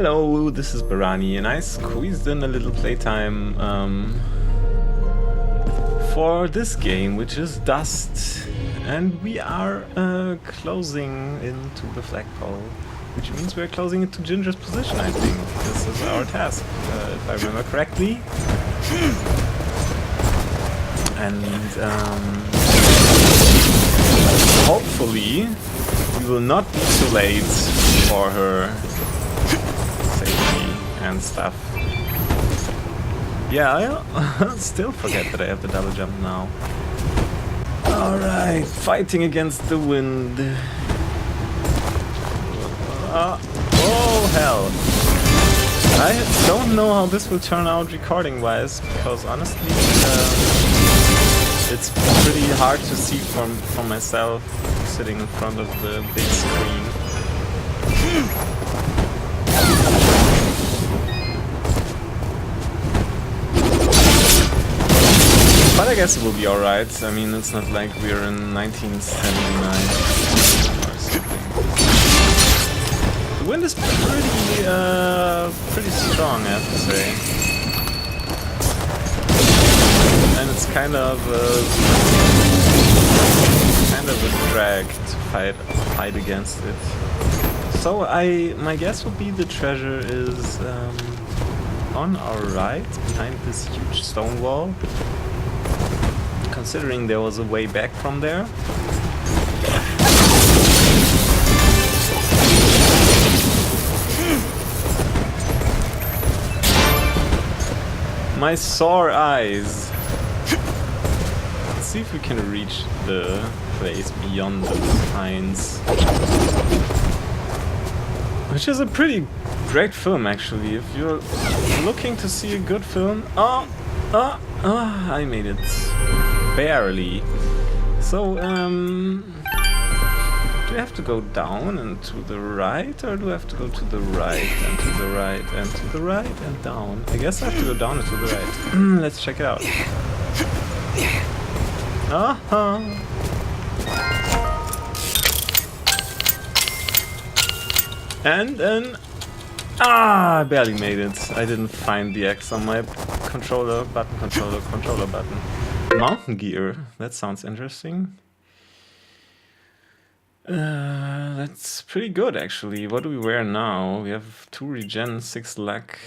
Hello, this is Barani, and I squeezed in a little playtime for this game, which is Dust. And we are closing into the flagpole, which means we're closing into Ginger's position, I think. This is our task, if I remember correctly. And hopefully we will not be too late for her safety and stuff. Yeah, I'll still forget that I have the double jump now. Alright, fighting against the wind. Oh hell. I don't know how this will turn out recording wise, because honestly it's pretty hard to see from myself sitting in front of the big screen. But I guess it will be alright. I mean, it's not like we're in 1979 or something. The wind is pretty strong, I have to say. And it's kind of a drag to fight against it. So my guess would be the treasure is on our right, behind this huge stone wall. Considering there was a way back from there. My sore eyes. Let's see if we can reach the place beyond the pines. Which is a pretty great film, actually. If you're looking to see a good film... I made it. Barely. So, do I have to go down and to the right, or do I have to go to the right and to the right and to the right and down? I guess I have to go down and to the right. Let's check it out. And then... I barely made it. I didn't find the X on my controller button. Mountain gear. That sounds interesting. That's pretty good, actually. What do we wear now? We have 2 regen, 6 luck,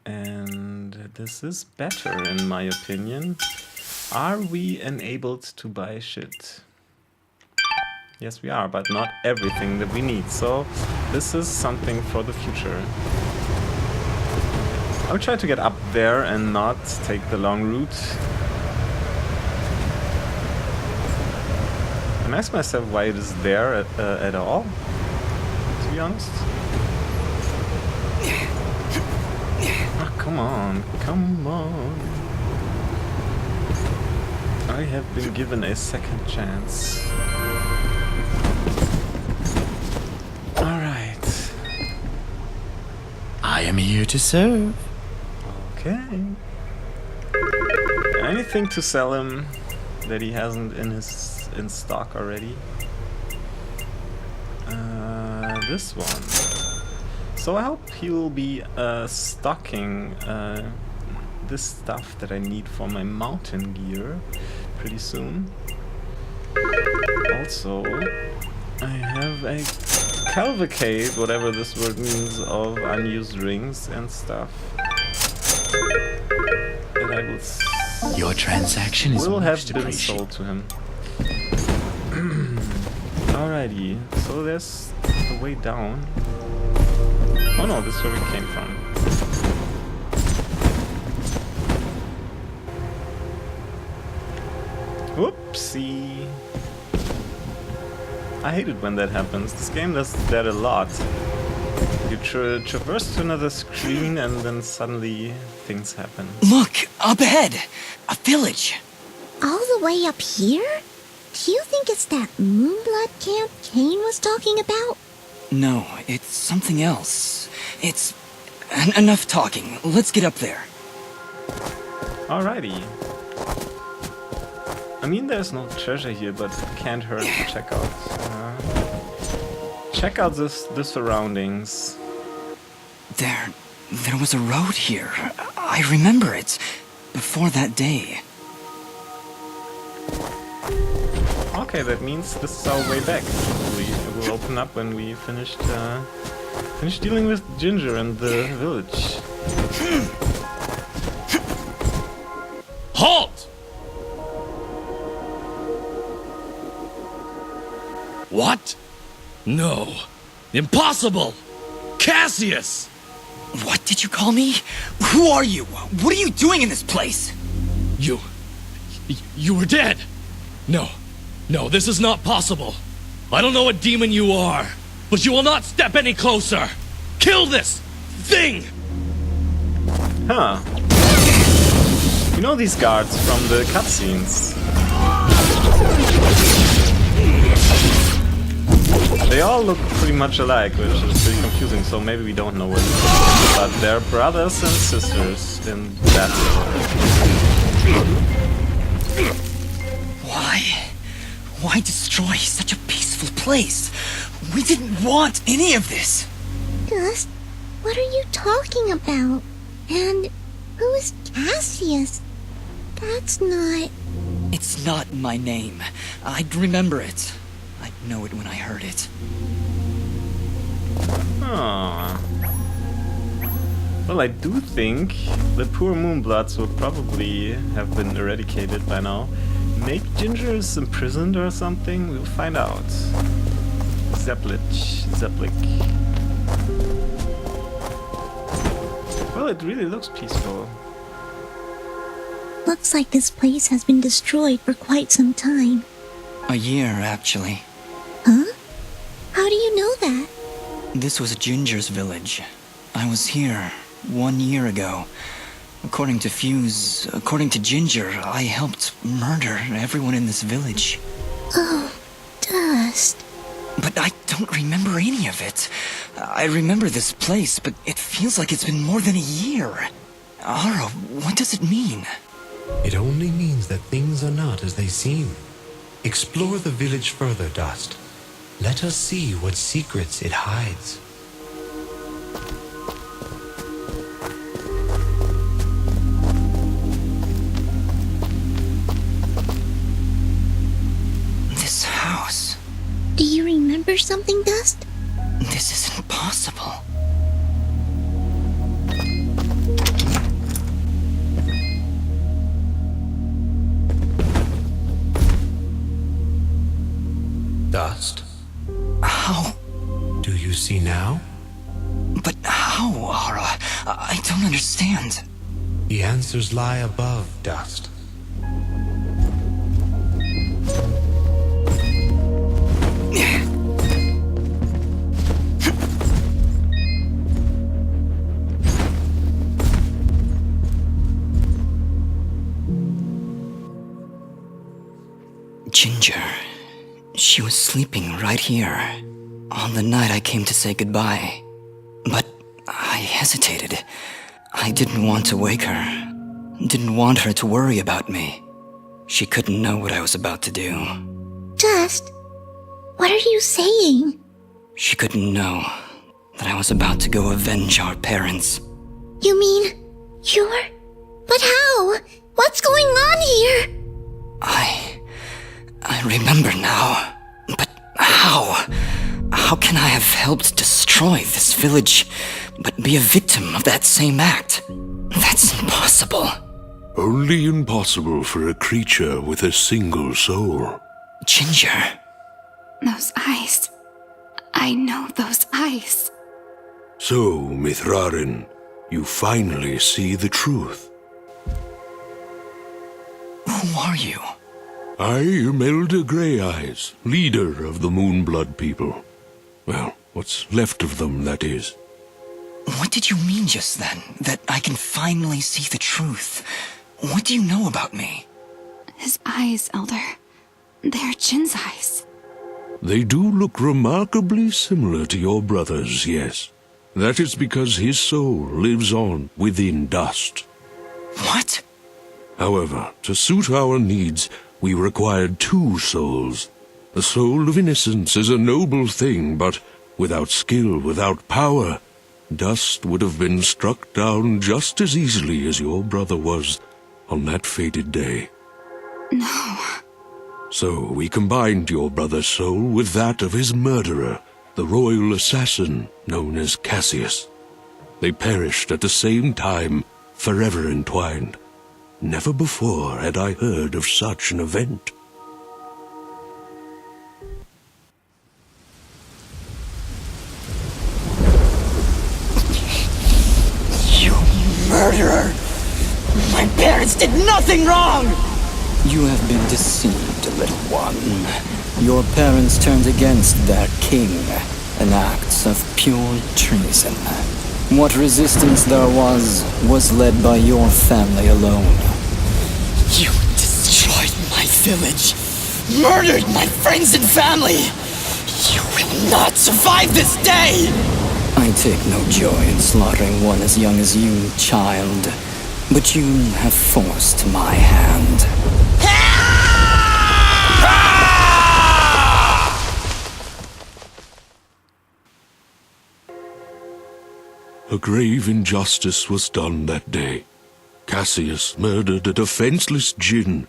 and this is better in my opinion. Are we enabled to buy shit? Yes, we are, but not everything that we need. So this is something for the future. I'll try to get up there and not take the long route. I'm asking myself why it is there at all, to be honest. Oh, come on. I have been given a second chance. Alright. I am here to serve. Okay. Anything to sell him that he hasn't in stock already? This one. So I hope he will be stocking this stuff that I need for my mountain gear pretty soon. Also, I have a cavalcade, whatever this word means, of unused rings and stuff. And I will Your transaction is will have most been sold to him. Alrighty, so there's the way down. Oh no, this is where we came from. Whoopsie. I hate it when that happens. This game does that a lot. You traverse to another screen and then suddenly things happen. Look, up ahead! A village! All the way up here? Do you think it's that Moonblood camp Kane was talking about? No, it's something else. It's... enough talking. Let's get up there. Alrighty. I mean, there's no treasure here, but it can't hurt to check out. Check out the surroundings. There was a road here. I remember it. Before that day. Okay, that means this is our way back. It will open up when we finished dealing with Ginger and the village. Halt! What? No. Impossible! Cassius! What did you call me? Who are you? What are you doing in this place? You were dead! No, this is not possible. I don't know what demon you are, but you will not step any closer! Kill this thing! Huh. You know these guards from the cutscenes. They all look pretty much alike, which is pretty confusing, so maybe we don't know what it is. But they're brothers and sisters in that world. Why destroy such a peaceful place? We didn't want any of this. Dust, what are you talking about? And who is Cassius? That's not... It's not my name. I'd remember it. I'd know it when I heard it. Ah. Well, I do think the poor Moonbloods would probably have been eradicated by now. Maybe Ginger is imprisoned or something? We'll find out. Zepplik. Well, it really looks peaceful. Looks like this place has been destroyed for quite some time. A year, actually. Huh? How do you know that? This was Ginger's village. I was here 1 year ago. According to Fuse, according to Ginger, I helped murder everyone in this village. Oh, Dust. But I don't remember any of it. I remember this place, but it feels like it's been more than a year. Ahrah, what does it mean? It only means that things are not as they seem. Explore the village further, Dust. Let us see what secrets it hides. This house. Do you remember something, Dust? This isn't possible. Dust? How? Do you see now? But how, Ahrah? I don't understand. The answers lie above, Dust. Ginger. She was sleeping right here, on the night I came to say goodbye. But I hesitated. I didn't want to wake her. Didn't want her to worry about me. She couldn't know what I was about to do. Dust, what are you saying? She couldn't know that I was about to go avenge our parents. You mean, you're... But how? What's going on here? I remember now. But how? How can I have helped destroy this village, but be a victim of that same act? That's impossible. Only impossible for a creature with a single soul. Ginger. Those eyes. I know those eyes. So, Mithrarin, you finally see the truth. Who are you? I am Elder Grey Eyes, leader of the Moonblood people. Well, what's left of them, that is. What did you mean just then? That I can finally see the truth? What do you know about me? His eyes, Elder. They're Jin's eyes. They do look remarkably similar to your brother's, yes. That is because his soul lives on within Dust. What? However, to suit our needs, we required 2 souls. The soul of innocence is a noble thing, but without skill, without power, Dust would have been struck down just as easily as your brother was on that fated day. No. So we combined your brother's soul with that of his murderer, the royal assassin known as Cassius. They perished at the same time, forever entwined. Never before had I heard of such an event. You murderer! My parents did nothing wrong! You have been deceived, little one. Your parents turned against their king, an act of pure treason. What resistance there was led by your family alone. You destroyed my village, murdered my friends and family. You will not survive this day! I take no joy in slaughtering one as young as you, child. But you have forced my hand. A grave injustice was done that day. Cassius murdered a defenseless djinn,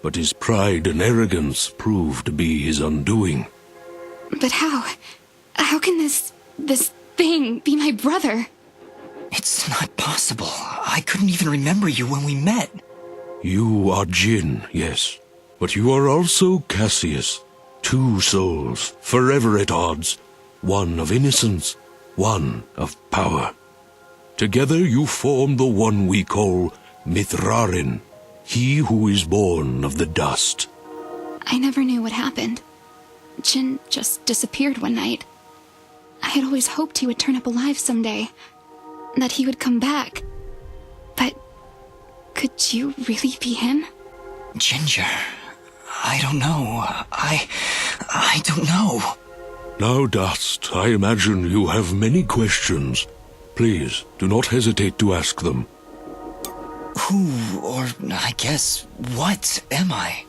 but his pride and arrogance proved to be his undoing. But how? How can this thing be my brother? It's not possible. I couldn't even remember you when we met. You are djinn, yes, but you are also Cassius. Two souls, forever at odds, one of innocence, one of power. Together you form the one we call Mithrarin, he who is born of the dust. I never knew what happened. Jin just disappeared one night. I had always hoped he would turn up alive someday, that he would come back. But could you really be him? Ginger, I don't know. I don't know. Now, Dust, I imagine you have many questions. Please, do not hesitate to ask them. Who, or I guess, what am I?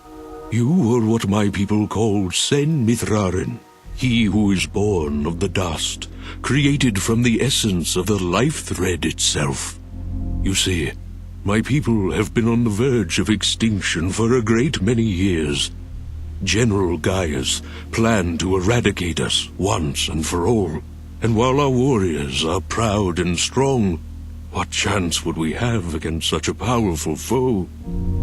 You are what my people call Sen Mithrarin, he who is born of the dust, created from the essence of the life thread itself. You see, my people have been on the verge of extinction for a great many years. General Gaius planned to eradicate us once and for all, and while our warriors are proud and strong, what chance would we have against such a powerful foe?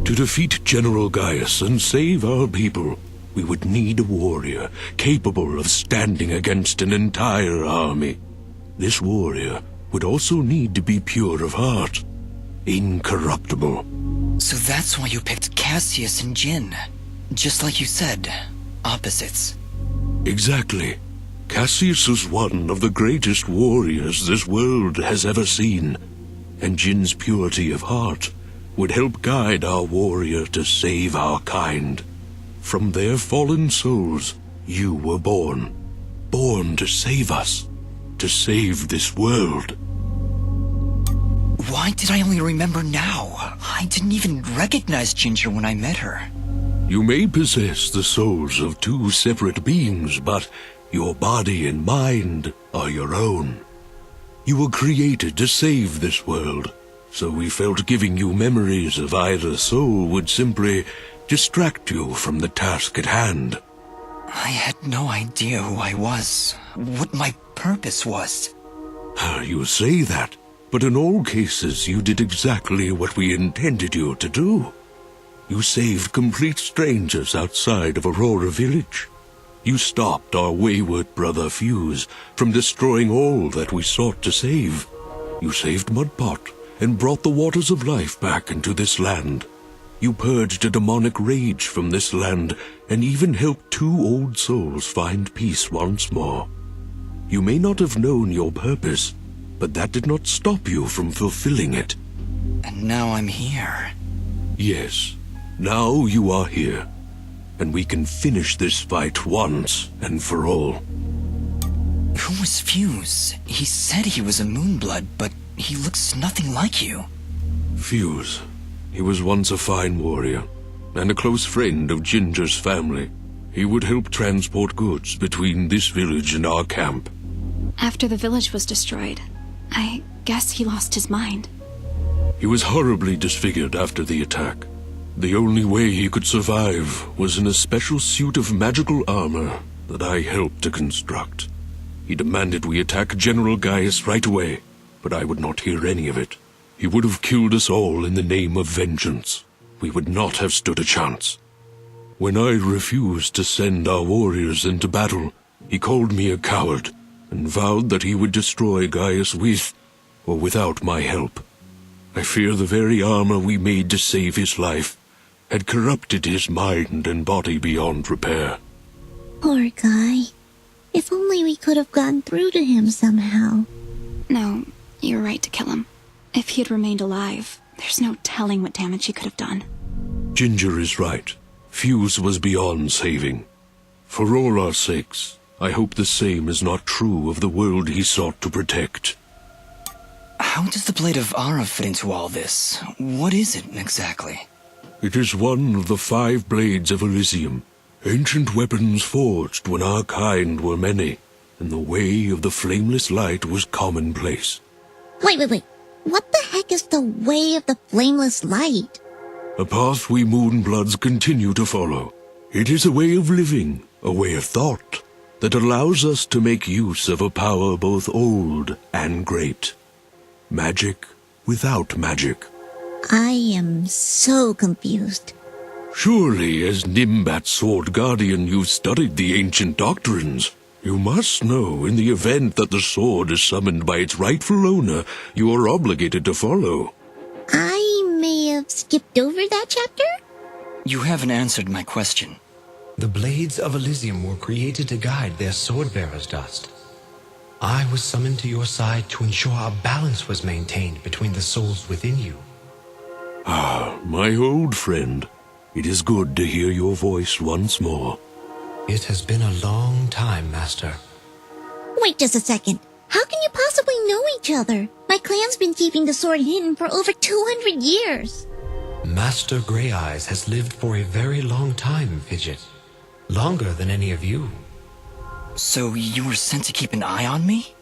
To defeat General Gaius and save our people, we would need a warrior capable of standing against an entire army. This warrior would also need to be pure of heart, incorruptible. So that's why you picked Cassius and Jin. Just like you said, opposites. Exactly. Cassius is one of the greatest warriors this world has ever seen, and Jin's purity of heart would help guide our warrior to save our kind. From their fallen souls, you were born. Born to save us. To save this world. Why did I only remember now? I didn't even recognize Ginger when I met her. You may possess the souls of two separate beings, but your body and mind are your own. You were created to save this world, so we felt giving you memories of either soul would simply distract you from the task at hand. I had no idea who I was, what my purpose was. You say that, but in all cases you did exactly what we intended you to do. You saved complete strangers outside of Aurora Village. You stopped our wayward brother Fuse from destroying all that we sought to save. You saved Mudpot and brought the waters of life back into this land. You purged a demonic rage from this land and even helped two old souls find peace once more. You may not have known your purpose, but that did not stop you from fulfilling it. And now I'm here. Yes, now you are here, and we can finish this fight once and for all. Who was Fuse? He said he was a Moonblood, but he looks nothing like you. Fuse. He was once a fine warrior, and a close friend of Ginger's family. He would help transport goods between this village and our camp. After the village was destroyed, I guess he lost his mind. He was horribly disfigured after the attack. The only way he could survive was in a special suit of magical armor that I helped to construct. He demanded we attack General Gaius right away, but I would not hear any of it. He would have killed us all in the name of vengeance. We would not have stood a chance. When I refused to send our warriors into battle, he called me a coward and vowed that he would destroy Gaius with or without my help. I fear the very armor we made to save his life had corrupted his mind and body beyond repair. Poor guy. If only we could have gotten through to him somehow. No, you're right to kill him. If he had remained alive, there's no telling what damage he could have done. Ginger is right. Fuse was beyond saving. For all our sakes, I hope the same is not true of the world he sought to protect. How does the Blade of Ahrah fit into all this? What is it, exactly? It is one of the 5 blades of Elysium, ancient weapons forged when our kind were many, and the way of the flameless light was commonplace. Wait. What the heck is the way of the flameless light? A path we Moonbloods continue to follow. It is a way of living, a way of thought, that allows us to make use of a power both old and great. Magic without magic. I am so confused. Surely, as Nimbat's Sword Guardian, you've studied the ancient doctrines. You must know, in the event that the sword is summoned by its rightful owner, you are obligated to follow. I may have skipped over that chapter? You haven't answered my question. The Blades of Elysium were created to guide their sword-bearers, Dust. I was summoned to your side to ensure a balance was maintained between the souls within you. Ah, my old friend. It is good to hear your voice once more. It has been a long time, Master. Wait just a second. How can you possibly know each other? My clan's been keeping the sword hidden for over 200 years. Master Grey Eyes has lived for a very long time, Fidget. Longer than any of you. So you were sent to keep an eye on me?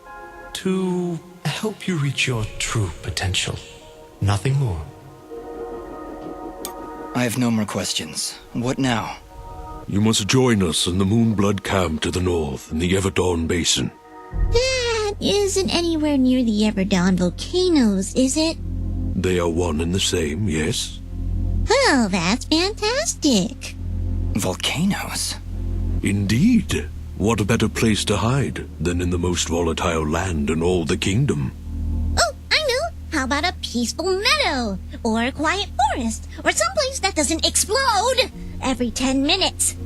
To help you reach your true potential. Nothing more. I have no more questions. What now? You must join us in the Moonblood camp to the north in the Everdawn Basin. That isn't anywhere near the Everdawn volcanoes, is it? They are one and the same, yes? Oh, that's fantastic. Volcanoes? Indeed. What a better place to hide than in the most volatile land in all the kingdom? Oh, I know. How about a peaceful meadow? Or a quiet forest? Or someplace that doesn't explode every 10 minutes?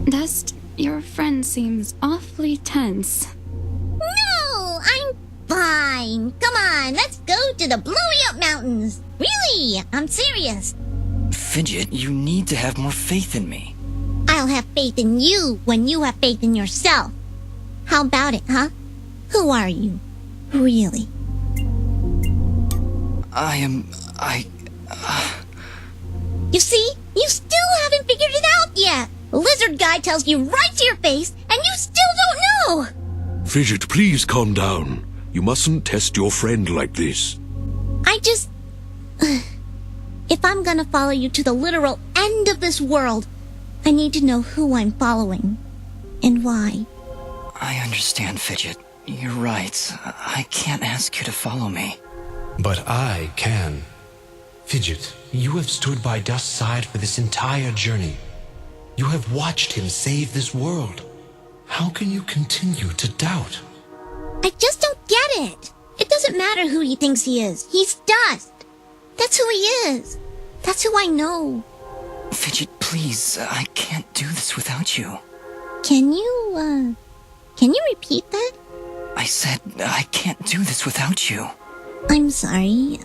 Dust, your friend seems awfully tense. No, I'm fine. Come on, let's go to the Blowy Up Mountains. Really, I'm serious. Fidget, you need to have more faith in me. I'll have faith in you when you have faith in yourself. How about it, huh? Who are you? Really? You see? You still haven't figured it out yet. The lizard guy tells you right to your face, and you still don't know. Fidget, please calm down. You mustn't test your friend like this. I just... If I'm gonna follow you to the literal end of this world, I need to know who I'm following. And why. I understand, Fidget. You're right. I can't ask you to follow me. But I can. Fidget, you have stood by Dust's side for this entire journey. You have watched him save this world. How can you continue to doubt? I just don't get it. It doesn't matter who he thinks he is. He's Dust. That's who he is. That's who I know. Fidget, please. I can't do this without you. Can you repeat that? I said I can't do this without you. I'm sorry.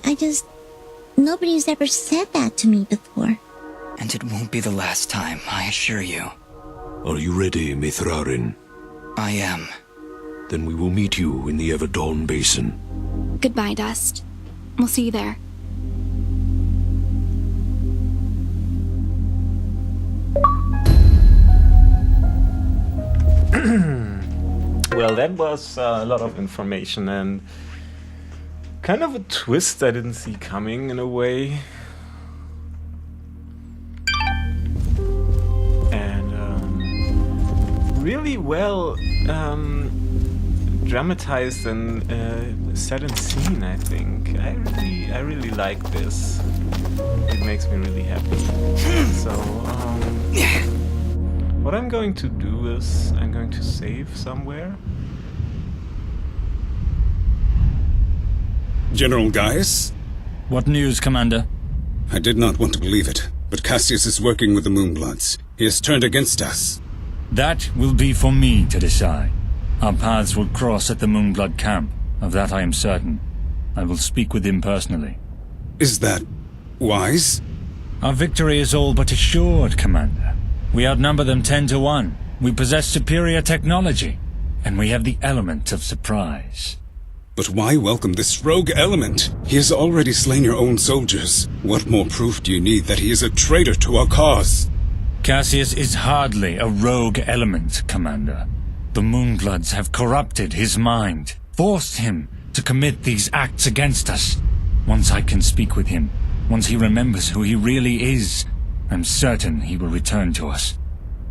Nobody's ever said that to me before. And it won't be the last time, I assure you. Are you ready, Mithrarin? I am. Then we will meet you in the Everdawn Basin. Goodbye, Dust. We'll see you there. Well, that was a lot of information, and Kind of a twist I didn't see coming in a way. And really well dramatized and set in scene, I think. I really like this. It makes me really happy. So, what I'm going to do is I'm going to save somewhere. General Gaius? What news, Commander? I did not want to believe it, but Cassius is working with the Moonbloods. He has turned against us. That will be for me to decide. Our paths will cross at the Moonblood camp. Of that I am certain. I will speak with him personally. Is that wise? Our victory is all but assured, Commander. We outnumber them 10 to 1. We possess superior technology. And we have the element of surprise. But why welcome this rogue element? He has already slain your own soldiers. What more proof do you need that he is a traitor to our cause? Cassius is hardly a rogue element, Commander. The Moonbloods have corrupted his mind, forced him to commit these acts against us. Once I can speak with him, once he remembers who he really is, I'm certain he will return to us.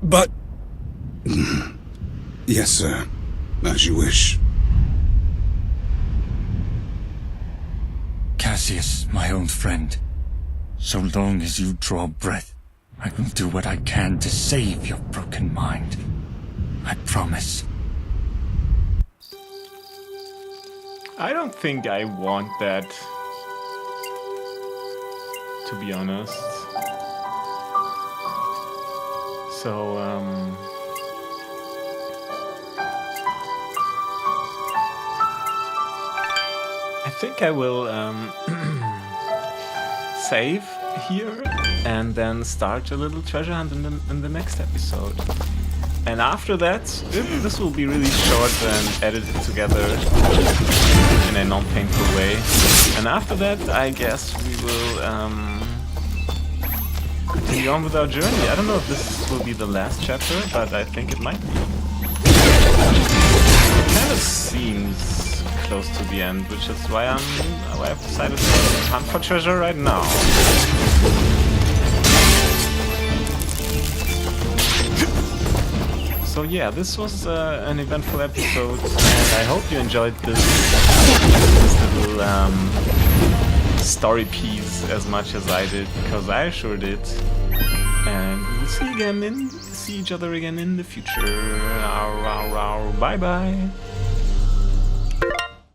But... Yes, sir. As you wish. Cassius, my old friend, so long as you draw breath, I will do what I can to save your broken mind. I promise. I don't think I want that, to be honest. So, I think I will save here and then start a little treasure hunt in the next episode. And after that, this will be really short and edited together in a non-painful way. And after that, I guess we will continue on with our journey. I don't know if this will be the last chapter, but I think it might be. It kind of seems close to the end, which is why I've decided to hunt for treasure right now. So yeah, this was an eventful episode, and I hope you enjoyed this little story piece as much as I did, because I sure did. And we will see each other again in the future. Bye bye.